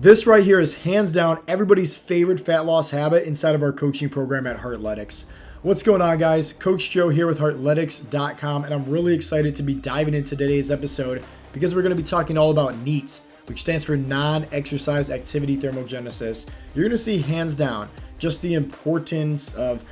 This right here is hands down everybody's favorite fat loss habit inside of our coaching program at Heartletics. What's going on, guys? Coach Joe here with Heartletics.com, and I'm really excited to be diving into today's episode because we're going to be talking all about NEAT, which stands for non-exercise activity thermogenesis. You're going to see hands down just the importance of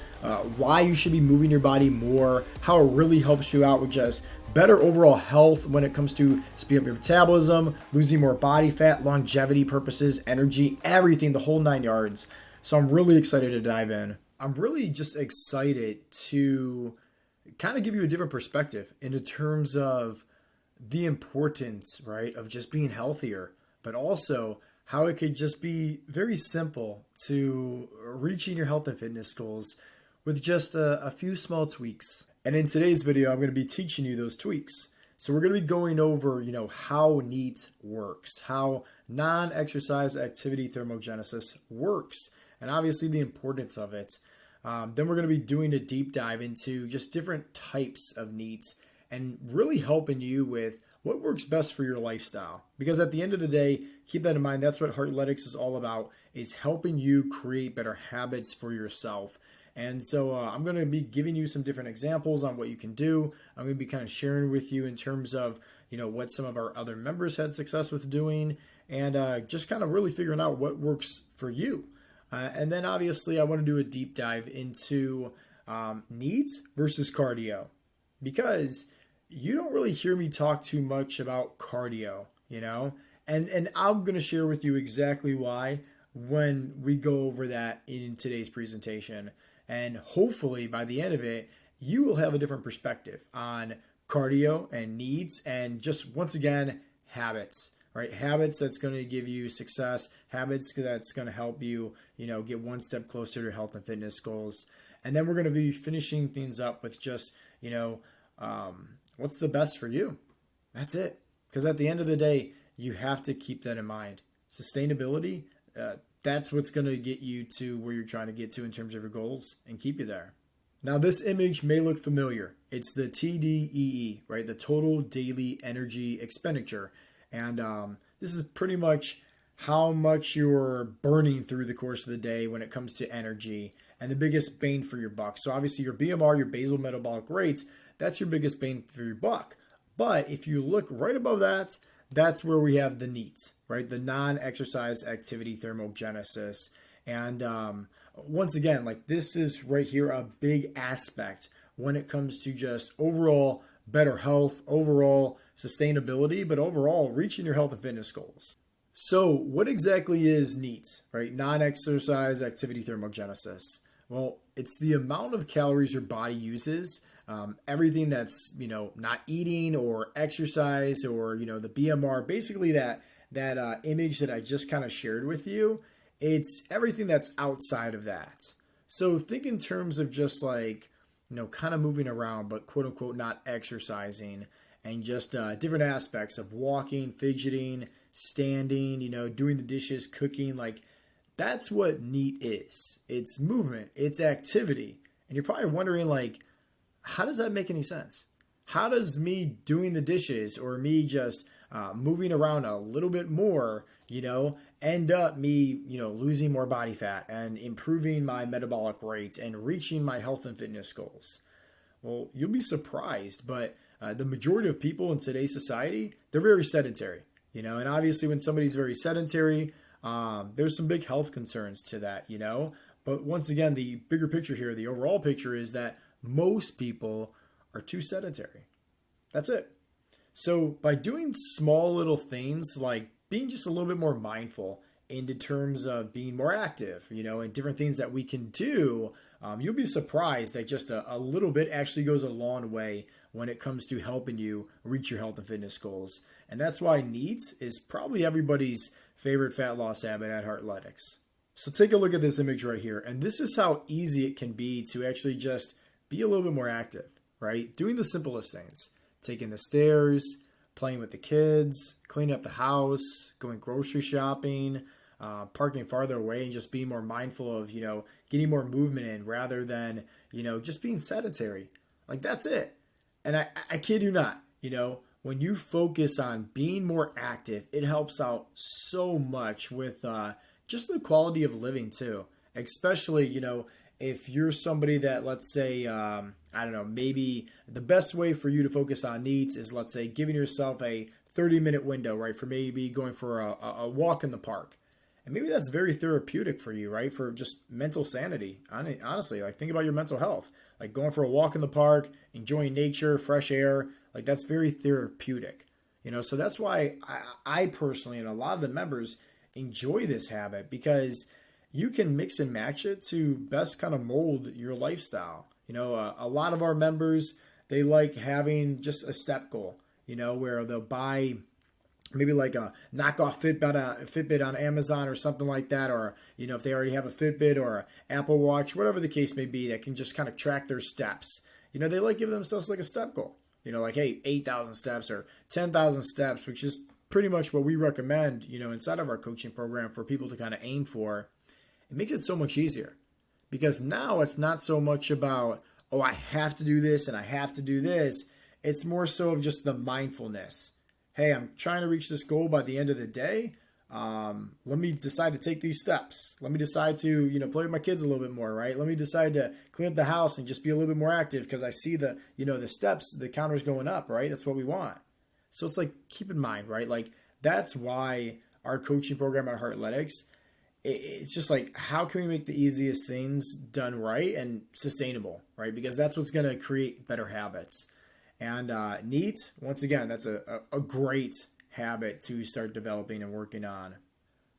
why you should be moving your body more, how it really helps you out with just better overall health when it comes to speeding up your metabolism, losing more body fat, longevity purposes, energy, everything, the whole 9 yards. So I'm really excited to dive in. I'm really just excited to kind of give you a different perspective in terms of the importance, right, of just being healthier, but also how it could just be very simple to reaching your health and fitness goals with just a few small tweaks. And in today's video, I'm going to be teaching you those tweaks. So we're going to be going over, how NEAT works, how non-exercise activity thermogenesis works, and obviously the importance of it. Then we're going to be doing a deep dive into just different types of NEAT and really helping you with what works best for your lifestyle. Because at the end of the day, keep that in mind, that's what Heartletics is all about, is helping you create better habits for yourself. And so I'm going to be giving you some different examples on what you can do. I'm going to be kind of sharing with you in terms of, what some of our other members had success with doing, and just kind of really figuring out what works for you. And then obviously I want to do a deep dive into NEAT versus cardio, because you don't really hear me talk too much about cardio, and I'm going to share with you exactly why when we go over that in today's presentation. And hopefully by the end of it, you will have a different perspective on cardio and NEAT and just, once again, habits, right? Habits that's going to give you success, habits that's going to help you, get one step closer to health and fitness goals. And then we're going to be finishing things up with just, what's the best for you? That's it. Because at the end of the day, you have to keep that in mind. Sustainability, that's what's going to get you to where you're trying to get to in terms of your goals and keep you there. Now, this image may look familiar. It's the TDEE, right? The total daily energy expenditure. And this is pretty much how much you're burning through the course of the day when it comes to energy and the biggest bang for your buck. So obviously your BMR, your basal metabolic rates, that's your biggest bang for your buck. But if you look right above that, that's where we have the NEAT, right? The non-exercise activity thermogenesis. And once again, this is right here a big aspect when it comes to just overall better health, overall sustainability, but overall reaching your health and fitness goals. So what exactly is NEAT, right? Non-exercise activity thermogenesis. Well, it's the amount of calories your body uses. Everything that's, not eating or exercise or, the BMR, basically that image that I just kind of shared with you, it's everything that's outside of that. So think in terms of just kind of moving around, but quote unquote, not exercising, and just different aspects of walking, fidgeting, standing, doing the dishes, cooking, that's what NEAT is. It's movement, it's activity. And you're probably wondering how does that make any sense? How does me doing the dishes or me just moving around a little bit more, end up me, losing more body fat and improving my metabolic rates and reaching my health and fitness goals? Well, you'll be surprised, but the majority of people in today's society, they're very sedentary, and obviously when somebody's very sedentary, there's some big health concerns to that, But once again, the bigger picture here, the overall picture is that most people are too sedentary. That's it. So by doing small little things like being just a little bit more mindful in terms of being more active, and different things that we can do, you'll be surprised that just a little bit actually goes a long way when it comes to helping you reach your health and fitness goals. And that's why NEAT is probably everybody's favorite fat loss habit at Heartletics. So take a look at this image right here. And this is how easy it can be to actually just be a little bit more active, right? Doing the simplest things, taking the stairs, playing with the kids, cleaning up the house, going grocery shopping, parking farther away, and just being more mindful of, getting more movement in rather than, just being sedentary. That's it. And I kid you not, when you focus on being more active, it helps out so much with just the quality of living too. Especially, if you're somebody that, let's say, I don't know, maybe the best way for you to focus on needs is, let's say, giving yourself a 30-minute window, right, for maybe going for a walk in the park. And maybe that's very therapeutic for you, right, for just mental sanity. Honestly, like, think about your mental health. Like, going for a walk in the park, enjoying nature, fresh air, like, that's very therapeutic. So that's why I personally, and a lot of the members, enjoy this habit, because you can mix and match it to best kind of mold your lifestyle. A lot of our members, they like having just a step goal, where they'll buy maybe like a knockoff Fitbit on Amazon or something like that. Or, if they already have a Fitbit or an Apple Watch, whatever the case may be, that can just kind of track their steps. They like giving themselves like a step goal, like, hey, 8,000 steps or 10,000 steps, which is pretty much what we recommend, inside of our coaching program for people to kind of aim for. It makes it so much easier, because now it's not so much about, oh, I have to do this and I have to do this. It's more so of just the mindfulness. Hey, I'm trying to reach this goal by the end of the day. Let me decide to take these steps. Let me decide to, play with my kids a little bit more, right? Let me decide to clean up the house and just be a little bit more active, because I see the steps, the counters going up, right? That's what we want. So it's like, keep in mind, right? Like, that's why our coaching program at Heartletics, it's just like, how can we make the easiest things done right and sustainable, right? Because that's what's going to create better habits. And NEAT, once again, that's a great habit to start developing and working on.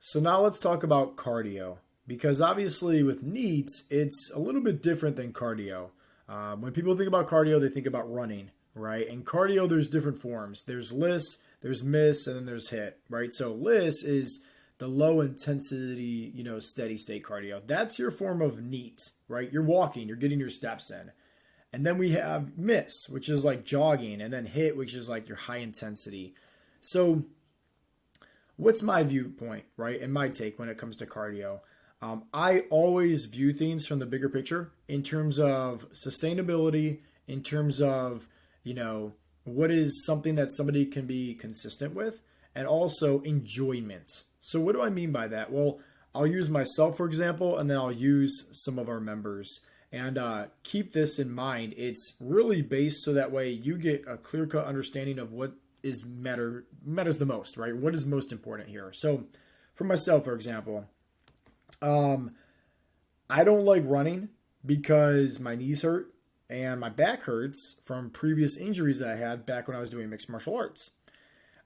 So now let's talk about cardio, because obviously with NEAT, it's a little bit different than cardio. When people think about cardio, they think about running, right? And cardio, there's different forms. There's LISS, there's MISS, and then there's HIIT, right? So LISS is the low intensity, steady state cardio. That's your form of NEAT, right? You're walking, you're getting your steps in. And then we have MISS, which is like jogging, and then HIIT, which is like your high intensity. So what's my viewpoint, right? And my take when it comes to cardio? I always view things from the bigger picture in terms of sustainability, in terms of, what is something that somebody can be consistent with, and also enjoyment. So what do I mean by that? Well, I'll use myself, for example, and then I'll use some of our members. And keep this in mind. It's really based so that way you get a clear-cut understanding of what matters the most, right? What is most important here? So for myself, for example, I don't like running because my knees hurt and my back hurts from previous injuries that I had back when I was doing mixed martial arts.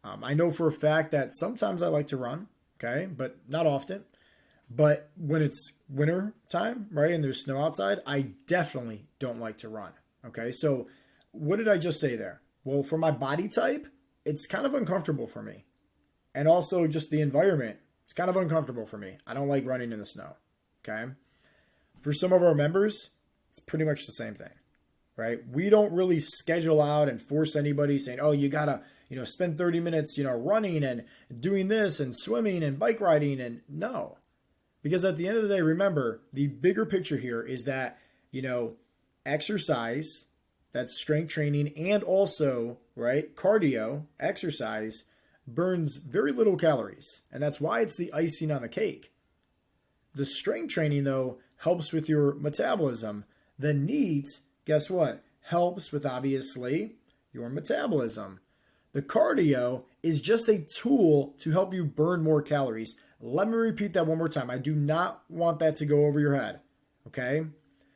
I know for a fact that sometimes I like to run, okay, but not often. But when it's winter time, right, and there's snow outside, I definitely don't like to run, okay? So what did I just say there? Well, for my body type, it's kind of uncomfortable for me. And also just the environment, it's kind of uncomfortable for me. I don't like running in the snow, okay? For some of our members, it's pretty much the same thing, right? We don't really schedule out and force anybody saying, oh, you got to, spend 30 minutes, running and doing this and swimming and bike riding, and no. Because at the end of the day, remember, the bigger picture here is that, exercise, that's strength training, and also, right, cardio, exercise, burns very little calories. And that's why it's the icing on the cake. The strength training, though, helps with your metabolism. The NEAT, guess what? Helps with, obviously, your metabolism. The cardio is just a tool to help you burn more calories. Let me repeat that one more time. I do not want that to go over your head, okay?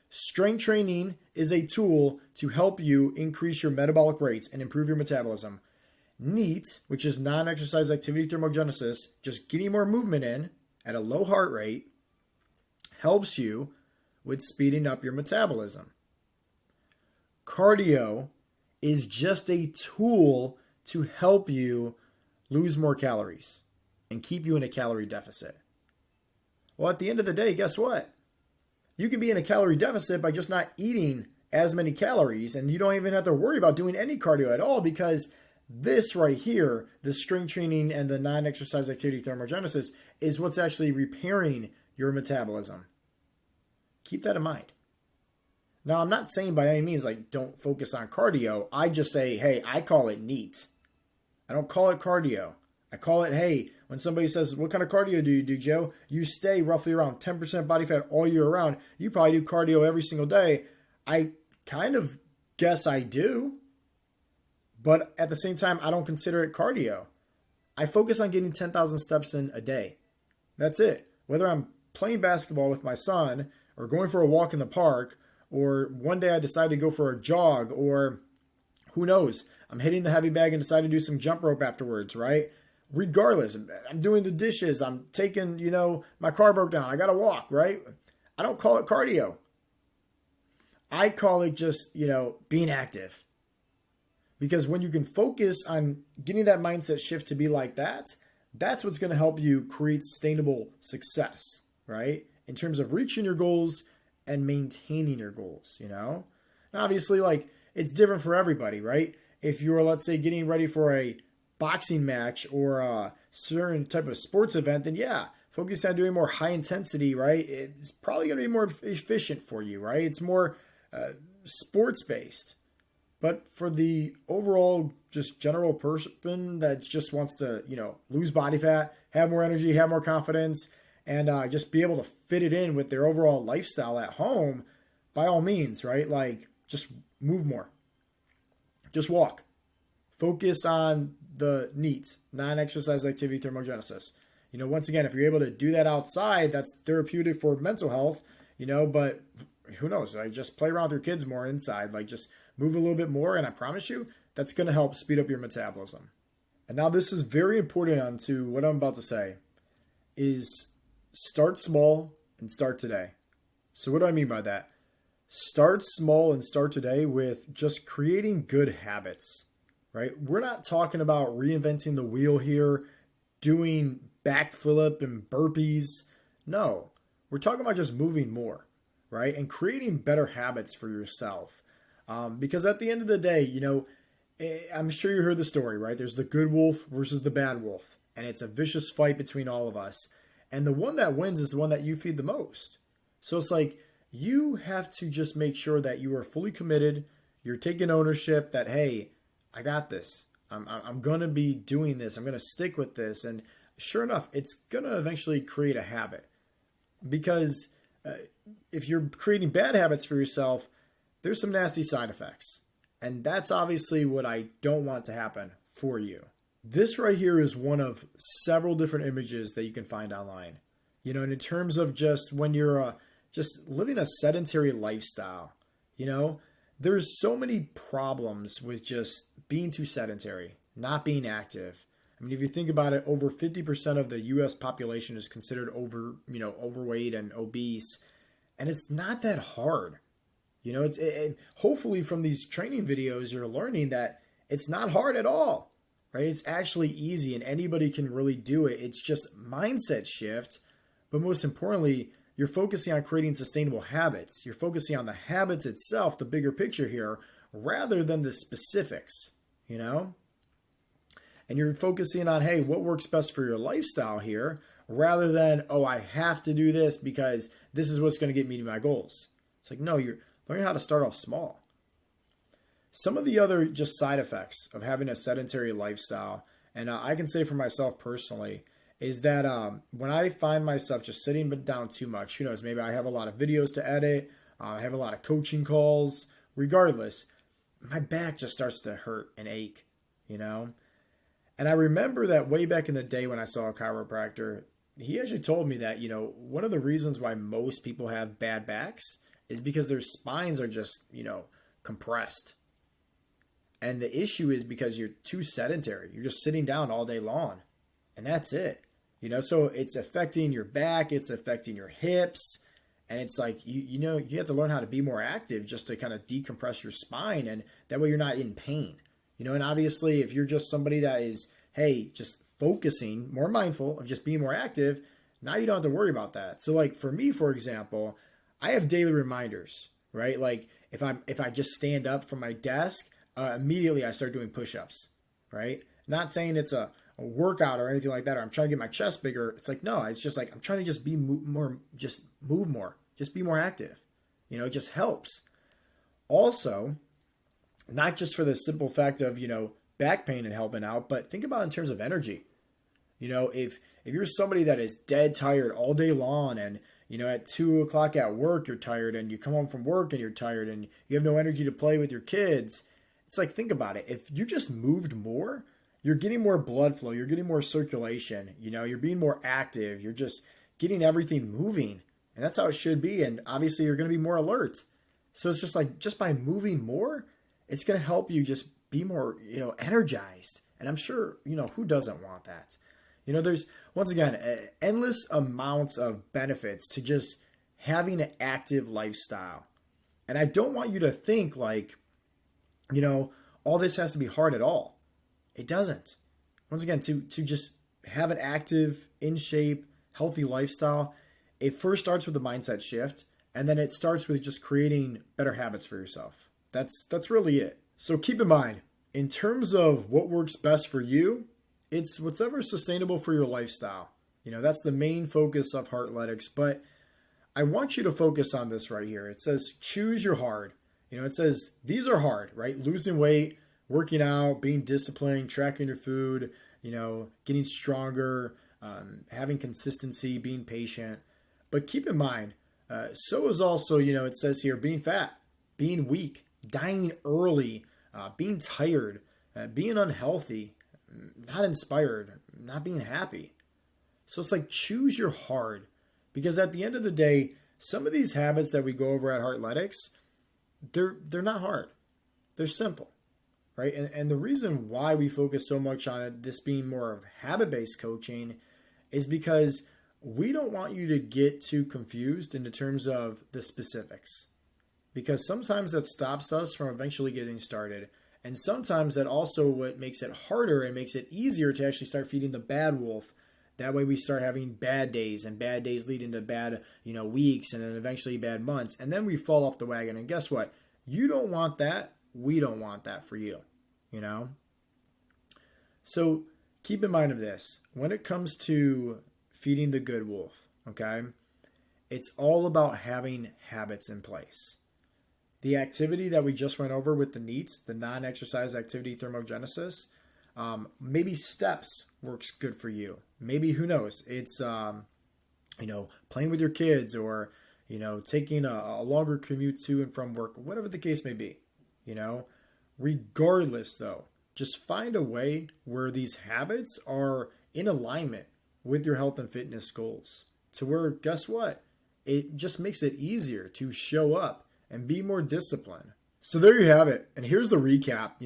Strength training is a tool to help you increase your metabolic rates and improve your metabolism. NEAT, which is non-exercise activity thermogenesis, just getting more movement in at a low heart rate, helps you with speeding up your metabolism. Cardio is just a tool to help you lose more calories and keep you in a calorie deficit. Well, at the end of the day, guess what? You can be in a calorie deficit by just not eating as many calories, and you don't even have to worry about doing any cardio at all, because this right here, the strength training and the non-exercise activity thermogenesis, is what's actually repairing your metabolism. Keep that in mind. Now, I'm not saying by any means, like, don't focus on cardio. I just say, hey, I call it NEAT. I don't call it cardio. I call it, hey, when somebody says, what kind of cardio do you do, Joe? You stay roughly around 10% body fat all year round. You probably do cardio every single day. I kind of guess I do, but at the same time, I don't consider it cardio. I focus on getting 10,000 steps in a day. That's it. Whether I'm playing basketball with my son or going for a walk in the park, or one day I decide to go for a jog, or who knows, I'm hitting the heavy bag and decide to do some jump rope afterwards, right? Regardless, I'm doing the dishes, I'm taking, my car broke down, I got to walk, right? I don't call it cardio. I call it just, being active. Because when you can focus on getting that mindset shift to be like that, that's what's going to help you create sustainable success, right? In terms of reaching your goals and maintaining your goals, And obviously, it's different for everybody, right? If you're, let's say, getting ready for a boxing match or a certain type of sports event, then yeah, focus on doing more high intensity, right? It's probably going to be more efficient for you, right? It's more sports based. But for the overall, just general person that just wants to, lose body fat, have more energy, have more confidence, and just be able to fit it in with their overall lifestyle at home, by all means, right? Just move more. Just walk. Focus on the NEAT, non-exercise activity thermogenesis. Once again, if you're able to do that outside, that's therapeutic for mental health, but who knows? Just play around with your kids more inside. Just move a little bit more, and I promise you, that's going to help speed up your metabolism. And now this is very important on to what I'm about to say, is start small and start today. So what do I mean by that? Start small and start today with just creating good habits, right? We're not talking about reinventing the wheel here, doing backflip and burpees. No, we're talking about just moving more, right? And creating better habits for yourself. Because at the end of the day, I'm sure you heard the story, right? There's the good wolf versus the bad wolf. And it's a vicious fight between all of us. And the one that wins is the one that you feed the most. So it's you have to just make sure that you are fully committed. You're taking ownership that, hey, I got this. I'm going to be doing this. I'm going to stick with this. And sure enough, it's going to eventually create a habit. Because if you're creating bad habits for yourself, there's some nasty side effects. And that's obviously what I don't want to happen for you. This right here is one of several different images that you can find online. And in terms of just when you're just living a sedentary lifestyle, there's so many problems with just being too sedentary, not being active. I mean, if you think about it, over 50% of the U.S. population is considered overweight and obese. And it's not that hard. Hopefully from these training videos, you're learning that it's not hard at all, right? It's actually easy and anybody can really do it. It's just mindset shift. But most importantly, you're focusing on creating sustainable habits. You're focusing on the habits itself, the bigger picture here, rather than the specifics, And you're focusing on, hey, what works best for your lifestyle here, rather than, oh, I have to do this because this is what's going to get me to my goals. It's no, you're learning how to start off small. Some of the other just side effects of having a sedentary lifestyle, and I can say for myself personally, is that when I find myself just sitting down too much, who knows, maybe I have a lot of videos to edit, I have a lot of coaching calls, regardless, my back just starts to hurt and ache, And I remember that way back in the day when I saw a chiropractor, he actually told me that, one of the reasons why most people have bad backs is because their spines are just, compressed. And the issue is because you're too sedentary. You're just sitting down all day long. And that's it. So it's affecting your back. It's affecting your hips. And it's you have to learn how to be more active just to kind of decompress your spine. And that way you're not in pain. And obviously if you're just somebody that is, hey, just focusing, more mindful of just being more active, now you don't have to worry about that. So for me, for example, I have daily reminders, right? If I just stand up from my desk, immediately I start doing push-ups, right? Not saying it's a workout or anything like that, or I'm trying to get my chest bigger. It's no, it's just I'm trying to just be more, just move more, just be more active. It just helps. Also, not just for the simple fact of, back pain and helping out, but think about it in terms of energy. If you're somebody that is dead tired all day long, and at 2 o'clock at work you're tired, and you come home from work and you're tired, and you have no energy to play with your kids, it's like, think about it. If you just moved more, you're getting more blood flow, you're getting more circulation, you're being more active, you're just getting everything moving, and that's how it should be. And obviously you're going to be more alert. So it's just like, just by moving more, it's going to help you just be more, energized. And I'm sure, who doesn't want that? There's, once again, endless amounts of benefits to just having an active lifestyle. And I don't want you to think like, all this has to be hard at all. It doesn't. Once again, to just have an active, in shape, healthy lifestyle, it first starts with a mindset shift, and then it starts with just creating better habits for yourself. That's really it. So keep in mind, in terms of what works best for you, it's whatever's sustainable for your lifestyle. That's the main focus of Heartletics. But I want you to focus on this right here. It says, choose your hard. It says these are hard, right? Losing weight, working out, being disciplined, tracking your food, getting stronger, having consistency, being patient. But keep in mind, so is also, it says here, being fat, being weak, dying early, being tired, being unhealthy, not inspired, not being happy. So it's like, choose your hard. Because at the end of the day, some of these habits that we go over at Heartletics, they're not hard. They're simple, right? And the reason why we focus so much on it, this being more of habit-based coaching, is because we don't want you to get too confused in the terms of the specifics. Because sometimes that stops us from eventually getting started. And sometimes that also what makes it harder and makes it easier to actually start feeding the bad wolf. That way we start having bad days, and bad days lead into bad, weeks, and then eventually bad months. And then we fall off the wagon. And guess what? You don't want that. We don't want that for you, So keep in mind of this. When it comes to feeding the good wolf, okay, it's all about having habits in place. The activity that we just went over with the NEAT, the non-exercise activity thermogenesis, maybe steps works good for you. Maybe, who knows, it's, playing with your kids, or, taking a longer commute to and from work, whatever the case may be, Regardless, though, just find a way where these habits are in alignment with your health and fitness goals, to where, guess what? It just makes it easier to show up and be more disciplined. So there you have it. And here's the recap.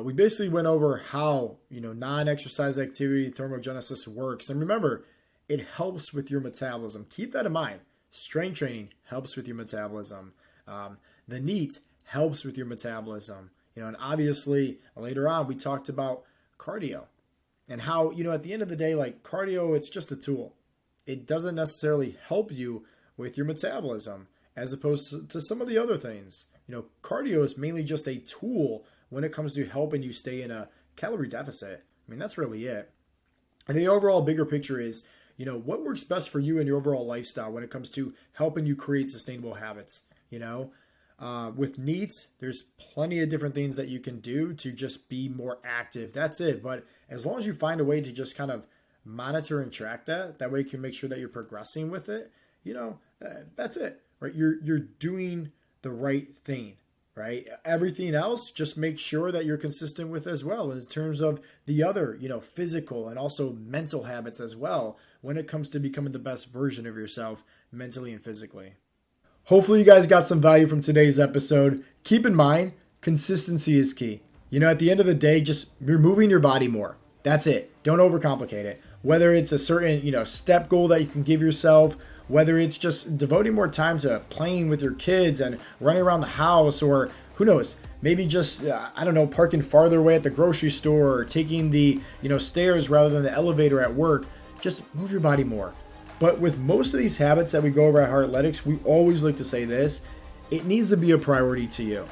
We basically went over how, non-exercise activity thermogenesis works. And remember, it helps with your metabolism. Keep that in mind. Strength training helps with your metabolism. The NEAT helps with your metabolism. And obviously later on we talked about cardio and how, at the end of the day, like, cardio, it's just a tool. It doesn't necessarily help you with your metabolism as opposed to some of the other things. Cardio is mainly just a tool when it comes to helping you stay in a calorie deficit. I mean, that's really it. And the overall bigger picture is, what works best for you and your overall lifestyle when it comes to helping you create sustainable habits. With NEAT, there's plenty of different things that you can do to just be more active. That's it. But as long as you find a way to just kind of monitor and track that way you can make sure that you're progressing with it, that's it, right? You're doing the right thing, right? Everything else, just make sure that you're consistent with as well in terms of the other, physical and also mental habits as well when it comes to becoming the best version of yourself mentally and physically. Hopefully you guys got some value from today's episode. Keep in mind, consistency is key. At the end of the day, just you're moving your body more. That's it. Don't overcomplicate it. Whether it's a certain, step goal that you can give yourself, whether it's just devoting more time to playing with your kids and running around the house, or who knows, maybe just, parking farther away at the grocery store, or taking the, stairs rather than the elevator at work. Just move your body more. But with most of these habits that we go over at Heartletics, we always like to say this, it needs to be a priority to you,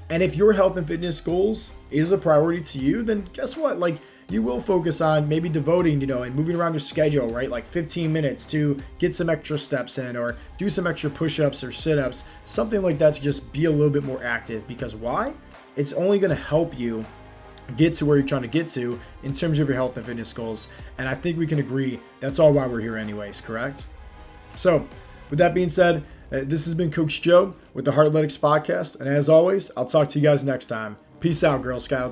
And if your health and fitness goals is a priority to you, then guess what? Like, you will focus on maybe devoting, and moving around your schedule, right? Like 15 minutes to get some extra steps in, or do some extra push-ups or sit-ups, something like that, to just be a little bit more active. Because why? It's only going to help you get to where you're trying to get to in terms of your health and fitness goals. And I think we can agree that's all why we're here anyways, correct? So with that being said, this has been Coach Joe with the Heartletics Podcast. And as always, I'll talk to you guys next time. Peace out, Girl Scouts.